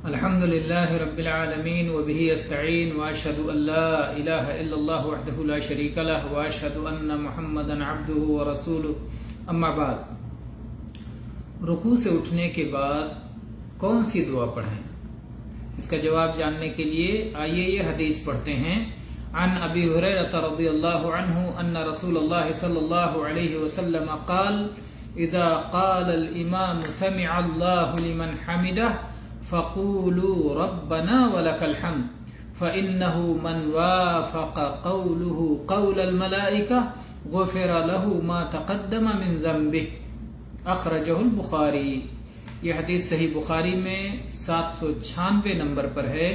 الحمد لله رب العالمين وبه استعين واشهد ان لا اله الا الله وحده لا شريك له واشهد ان محمدا عبده ورسوله اما بعد رکوع سے اٹھنے کے بعد کون سی دعا پڑھیں؟ اس کا جواب جاننے کے لیے آئیے یہ حدیث پڑھتے ہیں۔ عن ابی ہریرہ رضی اللہ عنہ ان رسول اللہ صلی اللہ علیہ وسلم قال اذا قال الامام سمع اللہ لمن حمدہ فقولوا ربنا ولك الحمد فإنه من وافق قوله قول الملائكة غفر له ما تقدم من ذنبه اخرجہ البخاری۔ یہ حدیث صحیح بخاری میں 796 نمبر پر ہے۔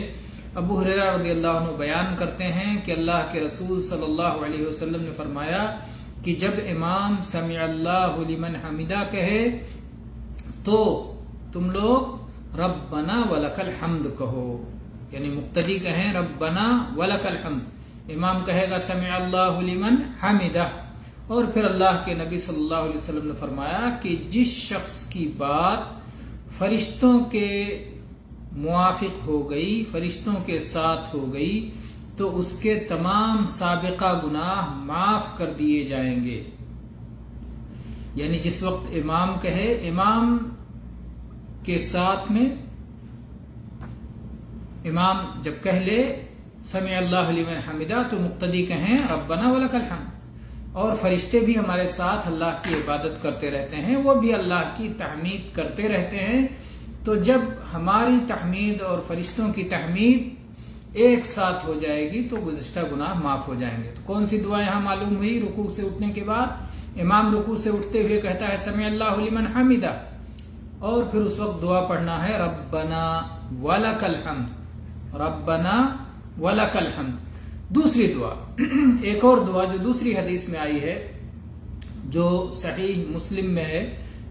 ابو ہریرہ رضی اللہ عنہ بیان کرتے ہیں کہ اللہ کے رسول صلی اللہ علیہ وسلم نے فرمایا کہ جب امام سمع اللہ لمن حمدہ کہے تو تم لوگ ربنا ولک الحمد کہو، یعنی مقتدی کہیں ربنا ولک الحمد، امام کہے گا سمع اللہ لمن حمدہ، اور پھر اللہ کے نبی صلی اللہ علیہ وسلم نے فرمایا کہ جس شخص کی بات فرشتوں کے موافق ہو گئی، فرشتوں کے ساتھ ہو گئی، تو اس کے تمام سابقہ گناہ معاف کر دیے جائیں گے۔ یعنی جس وقت امام کہے، امام کے ساتھ میں امام جب کہہ لے سمع اللہ لمن حمدہ تو مقتدی کہیں ربنا ولک الحمد، اور فرشتے بھی ہمارے ساتھ اللہ کی عبادت کرتے رہتے ہیں، وہ بھی اللہ کی تحمید کرتے رہتے ہیں۔ تو جب ہماری تحمید اور فرشتوں کی تحمید ایک ساتھ ہو جائے گی تو گزشتہ گناہ معاف ہو جائیں گے۔ تو کون سی دعا یہاں معلوم ہوئی؟ رکوع سے اٹھنے کے بعد امام رکوع سے اٹھتے ہوئے کہتا ہے سمع اللہ لمن حمدہ، اور پھر اس وقت دعا پڑھنا ہے ربنا ولک الحمد، ربنا ولک الحمد۔ دوسری دعا، ایک اور دعا جو دوسری حدیث میں آئی ہے، جو صحیح مسلم میں ہے،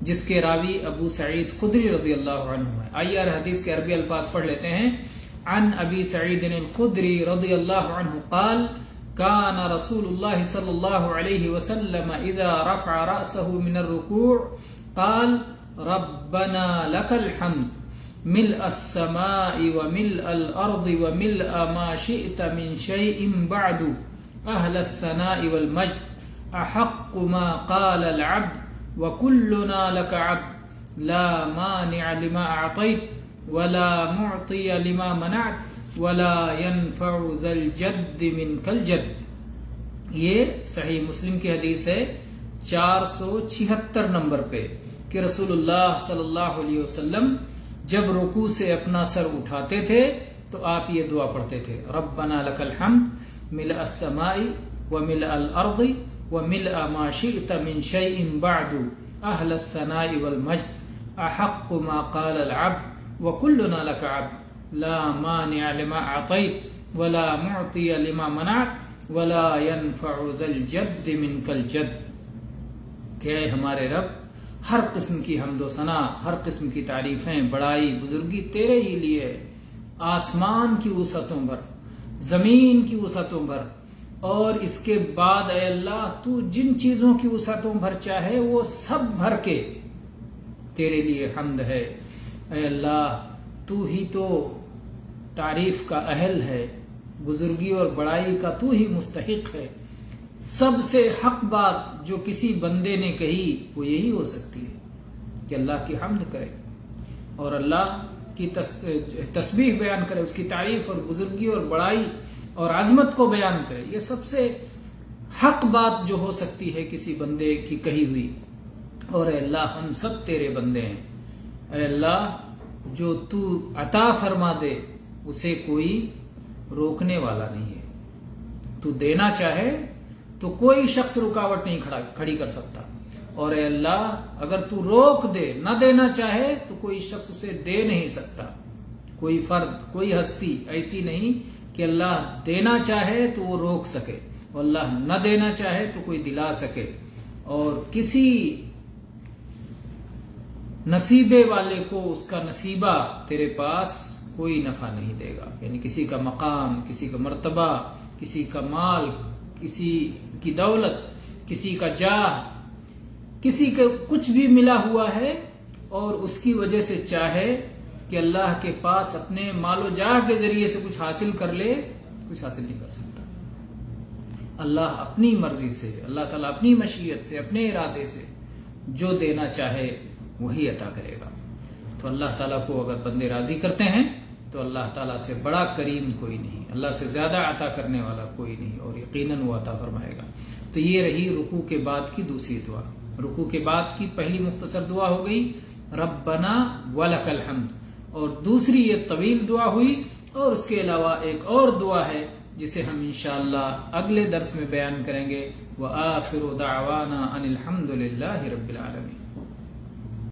جس کے راوی ابو سعید خدری رضی اللہ عنہ ہے۔ آئیے حدیث کے عربی الفاظ پڑھ لیتے ہیں۔ عن ابی سعید الخدری رضی اللہ عنہ قال كان رسول الله صلی اللہ علیہ وسلم اذا رفع رأسه من الركوع قال ربنا لك الحمد ملء السماء وملء الارض وملء ما شئت من شيء بعد اهل الثناء والمجد احق ما قال العبد وكلنا لك عبد لا مانع لما اعطيت ولا معطي لما منعت ولا ينفع ذا الجد منك الجد۔ یہ صحیح مسلم کی حدیث ہے 476 نمبر پہ کہ رسول اللہ صلی اللہ علیہ وسلم جب رکوع سے اپنا سر اٹھاتے تھے تو آپ یہ دعا پڑھتے تھے ربنا لک الحمد ملء السماء وملء الارض وملء ما شئت من شيء بعد اهل الثناء والمجد احق ما قال العبد وكلنا لك عبد لا مانع لما اعطيت ولا معطي لما منعت ولا ينفع ذا الجد منك الجد۔ کہ اے ہمارے رب، ہر قسم کی حمد و ثنا، ہر قسم کی تعریفیں، بڑائی، بزرگی تیرے ہی لیے، آسمان کی وسعتوں پر، زمین کی وسعتوں پر، اور اس کے بعد اے اللہ تو جن چیزوں کی وسعتوں بھر چاہے وہ سب بھر کے تیرے لیے حمد ہے۔ اے اللہ تو ہی تو تعریف کا اہل ہے، بزرگی اور بڑائی کا تو ہی مستحق ہے۔ سب سے حق بات جو کسی بندے نے کہی وہ یہی ہو سکتی ہے کہ اللہ کی حمد کرے اور اللہ کی تسبیح بیان کرے، اس کی تعریف اور بزرگی اور بڑائی اور عظمت کو بیان کرے۔ یہ سب سے حق بات جو ہو سکتی ہے کسی بندے کی کہی ہوئی۔ اور اے اللہ ہم سب تیرے بندے ہیں۔ اے اللہ جو تو عطا فرما دے اسے کوئی روکنے والا نہیں ہے، تو دینا چاہے تو کوئی شخص رکاوٹ نہیں کھڑی کر سکتا، اور اے اللہ اگر تو روک دے، نہ دینا چاہے تو کوئی شخص اسے دے نہیں سکتا۔ کوئی فرد، کوئی ہستی ایسی نہیں کہ اللہ دینا چاہے تو وہ روک سکے، اور اللہ نہ دینا چاہے تو کوئی دلا سکے۔ اور کسی نصیبے والے کو اس کا نصیبہ تیرے پاس کوئی نفع نہیں دے گا، یعنی کسی کا مقام، کسی کا مرتبہ، کسی کا مال، کسی کی دولت، کسی کا جاہ، کسی کا کچھ بھی ملا ہوا ہے اور اس کی وجہ سے چاہے کہ اللہ کے پاس اپنے مال و جاہ کے ذریعے سے کچھ حاصل کر لے، کچھ حاصل نہیں کر سکتا۔ اللہ اپنی مرضی سے، اللہ تعالیٰ اپنی مشیت سے، اپنے ارادے سے جو دینا چاہے وہی عطا کرے گا۔ تو اللہ تعالیٰ کو اگر بندے راضی کرتے ہیں تو اللہ تعالیٰ سے بڑا کریم کوئی نہیں، اللہ سے زیادہ عطا کرنے والا کوئی نہیں، اور یقیناً وہ عطا فرمائے گا۔ تو یہ رہی رکوع کے بعد کی دوسری دعا۔ رکوع کے بعد کی پہلی مختصر دعا ہو گئی ربنا ولک الحمد، اور دوسری یہ طویل دعا ہوئی، اور اس کے علاوہ ایک اور دعا ہے جسے ہم انشاءاللہ اگلے درس میں بیان کریں گے۔ وآخر دعوانا ان الحمد للہ رب العالمین۔